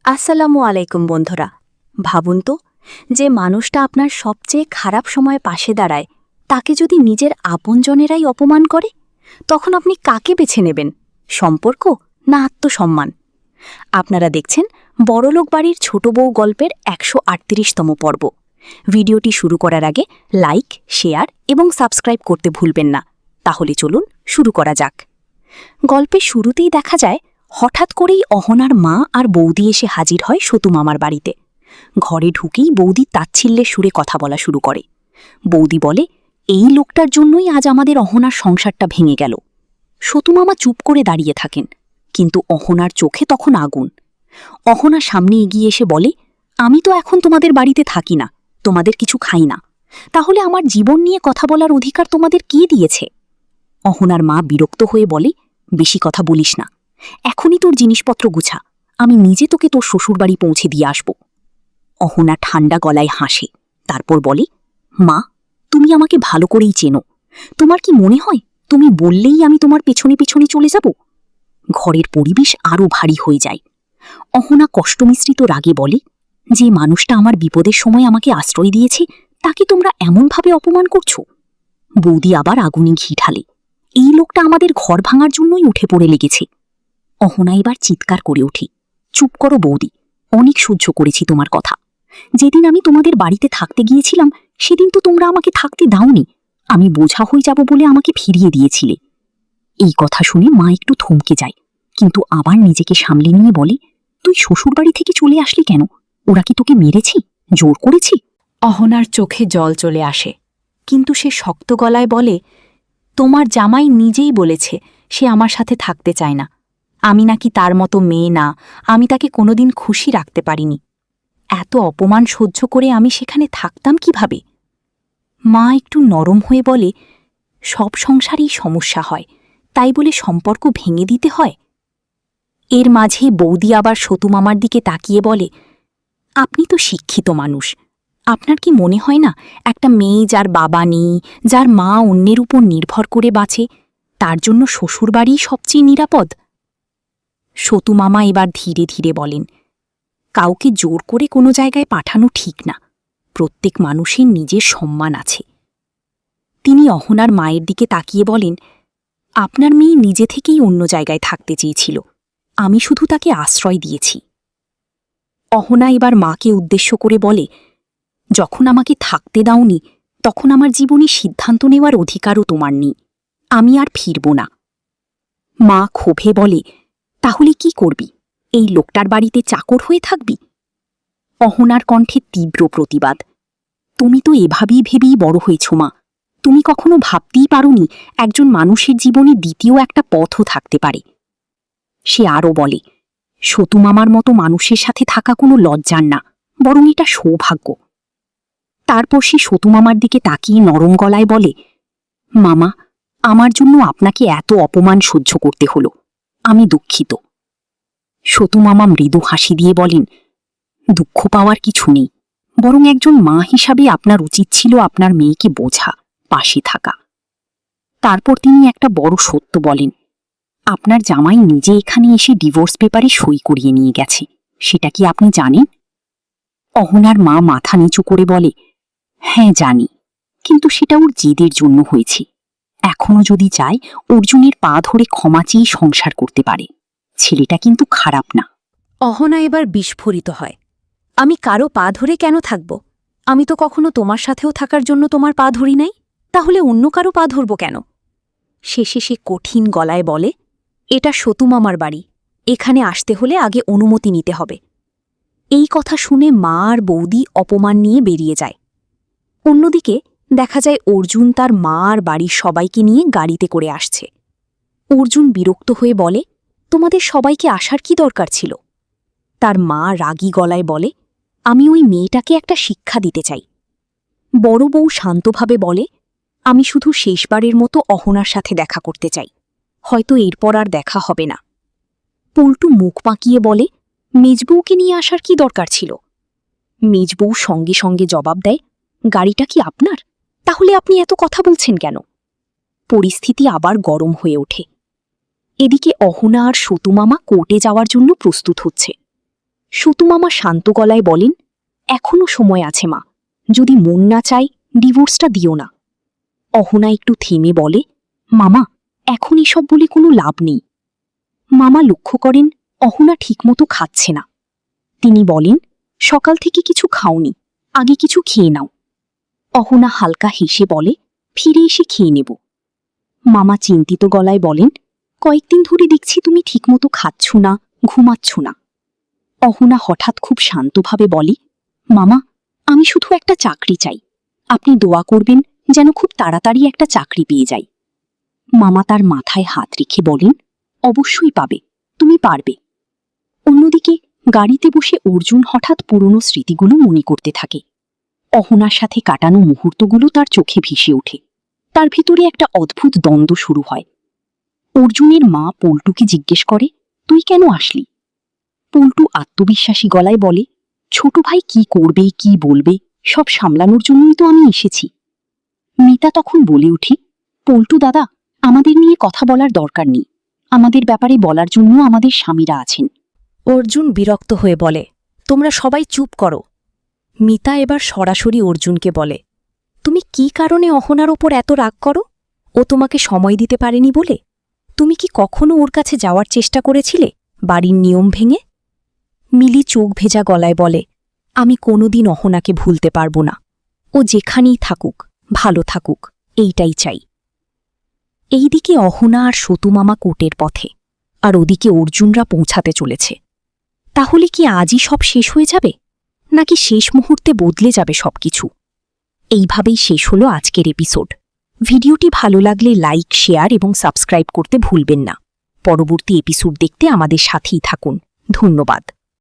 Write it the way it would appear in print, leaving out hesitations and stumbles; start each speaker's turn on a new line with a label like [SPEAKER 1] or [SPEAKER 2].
[SPEAKER 1] আসসালামু আলাইকুম বন্ধুরা। ভাবুন তো, যে মানুষটা আপনার সবচেয়ে খারাপ সময়ে পাশে দাঁড়ায়, তাকে যদি নিজের আপনজনেরাই অপমান করে, তখন আপনি কাকে বেছে নেবেন? সম্পর্ক না আত্মসম্মান? আপনারা দেখছেন বড়লোক বাড়ির ছোট বউ গল্পের ১৩৮তম পর্ব। ভিডিওটি শুরু করার আগে লাইক, শেয়ার এবং সাবস্ক্রাইব করতে ভুলবেন না। তাহলে চলুন শুরু করা যাক। গল্পের শুরুতেই দেখা যায়, হঠাৎ করেই অহনার মা আর বৌদি এসে হাজির হয় সতু মামার বাড়িতে। ঘরে ঢুকেই বৌদি তাচ্ছিল্যের সুরে কথা বলা শুরু করে। বৌদি বলে, এই লোকটার জন্যই আজ আমাদের অহনার সংসারটা ভেঙে গেল। সতু মামা চুপ করে দাঁড়িয়ে থাকেন, কিন্তু অহনার চোখে তখন আগুন। অহনা সামনে এগিয়ে এসে বলে, আমি তো এখন তোমাদের বাড়িতে থাকি না, তোমাদের কিছু খাই না, তাহলে আমার জীবন নিয়ে কথা বলার অধিকার তোমাদের কে দিয়েছে? অহনার মা বিরক্ত হয়ে বলে, বেশি কথা বলিস না, এখনই তোর জিনিসপত্র গুছা, আমি নিজে তোকে তোর শ্বশুরবাড়ি পৌঁছে দিয়ে আসব। অহনা ঠান্ডা গলায় হাসে, তারপর বলে, মা, তুমি আমাকে ভালো করেই চেনো, তোমার কি মনে হয় তুমি বললেই আমি তোমার পেছনে পেছনে চলে যাব? ঘরের পরিবেশ আরও ভারী হয়ে যায়। অহনা কষ্টমিশ্রিত রাগে বলে, যে মানুষটা আমার বিপদের সময় আমাকে আশ্রয় দিয়েছে, তাকে তোমরা এমনভাবে অপমান করছো? বৌদি আবার আগুনে ঘি ঢালে, এই লোকটা আমাদের ঘর ভাঙার জন্যই উঠে পড়ে লেগেছে। অহনা এবার চিৎকার করে উঠি, চুপ করো বৌদি, অনেক সহ্য করেছি তোমার কথা। যেদিন আমি তোমাদের বাড়িতে থাকতে গিয়েছিলাম, সেদিন তো তোমরা আমাকে থাকতে দাওনি, আমি বোঝা হয়ে যাব বলে আমাকে ফিরিয়ে দিয়েছিলে। এই কথা শুনে মা একটু থমকে যায়, কিন্তু আবার নিজেকে সামলে নিয়ে বলে, তুই শ্বশুরবাড়ি থেকে চলে আসলি কেন? ওরা কি তোকে মেরেছি, জোর করেছি? অহনার চোখে জল চলে আসে, কিন্তু সে শক্ত গলায় বলে, তোমার জামাই নিজেই বলেছে সে আমার সাথে থাকতে চায় না। আমি নাকি তার মতো মেয়ে না, আমি তাকে কোনোদিন খুশি রাখতে পারিনি। এত অপমান সহ্য করে আমি সেখানে থাকতাম কিভাবে? মা একটু নরম হয়ে বলে, সব সংসারেই সমস্যা হয়, তাই বলে সম্পর্ক ভেঙে দিতে হয়? এর মাঝে বৌদি আবার সতু মামার দিকে তাকিয়ে বলে, আপনি তো শিক্ষিত মানুষ, আপনার কি মনে হয় না একটা মেয়ে যার বাবা নেই, যার মা অন্যের উপর নির্ভর করে বাঁচে, তার জন্য শ্বশুরবাড়িই সবচেয়ে নিরাপদ? সতু মামা এবার ধীরে ধীরে বলেন, কাউকে জোর করে কোনো জায়গায় পাঠানো ঠিক না, প্রত্যেক মানুষের নিজের সম্মান আছে। তিনি অহনার মায়ের দিকে তাকিয়ে বলেন, আপনার মেয়ে নিজে থেকেই অন্য জায়গায় থাকতে চেয়েছিল, আমি শুধু তাকে আশ্রয় দিয়েছি। অহনা এবার মাকে উদ্দেশ্য করে বলে, যখন আমাকে থাকতে দাওনি, তখন আমার জীবনে সিদ্ধান্ত নেওয়ার অধিকারও তোমার নেই, আমি আর ফিরব না। মা ক্ষোভে বলে, তাহলে কি করবি? এই লোকটার বাড়িতে চাকর হয়ে থাকবি? অহনার কণ্ঠে তীব্র প্রতিবাদ, তুমি তো এভাবেই ভেবেই বড় হয়েছ মা, তুমি কখনো ভাবতেই পারোনি একজন মানুষের জীবনে দ্বিতীয় একটা পথও থাকতে পারে। সে আরও বলে, সতু মামার মতো মানুষের সাথে থাকা কোনো লজ্জার না, বরং এটা সৌভাগ্য। তারপর সে সতু মামার দিকে তাকিয়ে নরম গলায় বলে, মামা, আমার জন্য আপনাকে এত অপমান সহ্য করতে হলো, আমি দুঃখিত। সতু মামা মৃদু হাসি দিয়ে বলেন, দুঃখ পাওয়ার কিছু নেই, বরং একজন মা হিসাবে আপনার উচিত ছিল আপনার মেয়েকে বোঝা, পাশে থাকা। তারপর তিনি একটা বড় সত্য বলেন, আপনার জামাই নিজে এখানে এসে ডিভোর্স পেপারে সই করিয়ে নিয়ে গেছে, সেটা কি আপনি জানেন? অহনার মা মাথা নিচু করে বলে, হ্যাঁ জানি, কিন্তু সেটা ওর জেদের জন্য হয়েছে। এখনো যদি চায়, অর্জুনের পা ধরে ক্ষমা চেয়ে সংসার করতে পারে, ছেলেটা কিন্তু খারাপ না। অহনা এবার বিস্ফোরিত হয়, আমি কারো পা ধরে কেন থাকব? আমি তো কখনো তোমার সাথেও থাকার জন্য তোমার পা ধরি নাই, তাহলে অন্য কারো পা ধরব কেন? শেষে সে কঠিন গলায় বলে, এটা সতু মামার বাড়ি, এখানে আসতে হলে আগে অনুমতি নিতে হবে। এই কথা শুনে মা আর বৌদি অপমান নিয়ে বেরিয়ে যায়। অন্যদিকে দেখা যায় অর্জুন তার মা আর বাড়ির সবাইকে নিয়ে গাড়িতে করে আসছে। অর্জুন বিরক্ত হয়ে বলে, তোমাদের সবাইকে আসার কি দরকার ছিল? তার মা রাগী গলায় বলে, আমি ওই মেয়েটাকে একটা শিক্ষা দিতে চাই। বড় বউ শান্তভাবে বলে, আমি শুধু শেষবারের মতো অহনার সাথে দেখা করতে চাই, হয়তো এরপর আর দেখা হবে না। পল্টু মুখ পাকিয়ে বলে, মেজবউকে নিয়ে আসার কি দরকার ছিল? মেজবউ সঙ্গে সঙ্গে জবাব দেয়, গাড়িটা কি আপনার? তাহলে আপনি এত কথা বলছেন কেন? পরিস্থিতি আবার গরম হয়ে ওঠে। এদিকে অহনা আর সতু মামা কোর্টে যাওয়ার জন্য প্রস্তুত হচ্ছে। সতুমামা শান্ত গলায় বলেন, এখনো সময় আছে মা, যদি মন না চাই ডিভোর্সটা দিও না। অহনা একটু থেমে বলে, মামা, এখন এসব বলে কোনো লাভ নেই। মামা লক্ষ্য করেন অহনা ঠিকমতো খাচ্ছে না। তিনি বলেন, সকাল থেকে কিছু খাওনি, আগে কিছু খেয়ে নাও। অহনা হালকা হেসে বলে, ফিরে এসে খেয়ে নেব। মামা চিন্তিত গলায় বলেন, কয়েকদিন ধরে দেখছি তুমি ঠিকমতো খাচ্ছ না, ঘুমাচ্ছ না। অহনা হঠাৎ খুব শান্তভাবে বলে, মামা, আমি শুধু একটা চাকরি চাই, আপনি দোয়া করবেন যেন খুব তাড়াতাড়ি একটা চাকরি পেয়ে যাই। মামা তার মাথায় হাত রেখে বলেন, অবশ্যই পাবে, তুমি পারবে। অন্যদিকে গাড়িতে বসে অর্জুন হঠাৎ পুরনো স্মৃতিগুলো মনে করতে থাকে। অহনার সাথে কাটানো মুহূর্তগুলো তার চোখে ভেসে ওঠে। তার ভিতরে একটা অদ্ভুত দ্বন্দ্ব শুরু হয়। অর্জুনের মা পল্টুকে জিজ্ঞেস করে, তুই কেন আসলি? পল্টু আত্মবিশ্বাসী গলায় বলে, ছোট ভাই কি করবে কি বলবে সব সামলানোর জন্যই তো আমি এসেছি। মিতা তখন বলে উঠি, পল্টু দাদা, আমাদের নিয়ে কথা বলার দরকার নেই, আমাদের ব্যাপারে বলার জন্য আমাদের স্বামীরা আছেন। অর্জুন বিরক্ত হয়ে বলে, তোমরা সবাই চুপ করো। মিতা এবার সরাসরি অর্জুনকে বলে, তুমি কি কারণে অহনার ওপর এত রাগ করো? ও তোমাকে সময় দিতে পারেনি বলে? তুমি কি কখনো ওর কাছে যাওয়ার চেষ্টা করেছিলে বাড়ির নিয়ম ভেঙে? মিলি চোখ ভেজা গলায় বলে, আমি কোনোদিন অহনাকে ভুলতে পারব না। ও যেখানেই থাকুক, ভালো থাকুক, এইটাই চাই। এইদিকে অহনা আর সতুমামা কোর্টের পথে, আর ওদিকে অর্জুনরা পৌঁছাতে চলেছে। তাহলে কি আজই সব শেষ হয়ে যাবে, নাকি শেষ মুহূর্তে বদলে যাবে সবকিছু? এইভাবেই শেষ হলো আজকের এপিসোড। ভিডিওটি ভালো লাগলে লাইক, শেয়ার এবং সাবস্ক্রাইব করতে ভুলবেন না। পরবর্তী এপিসোড দেখতে আমাদের সাথেই থাকুন। ধন্যবাদ।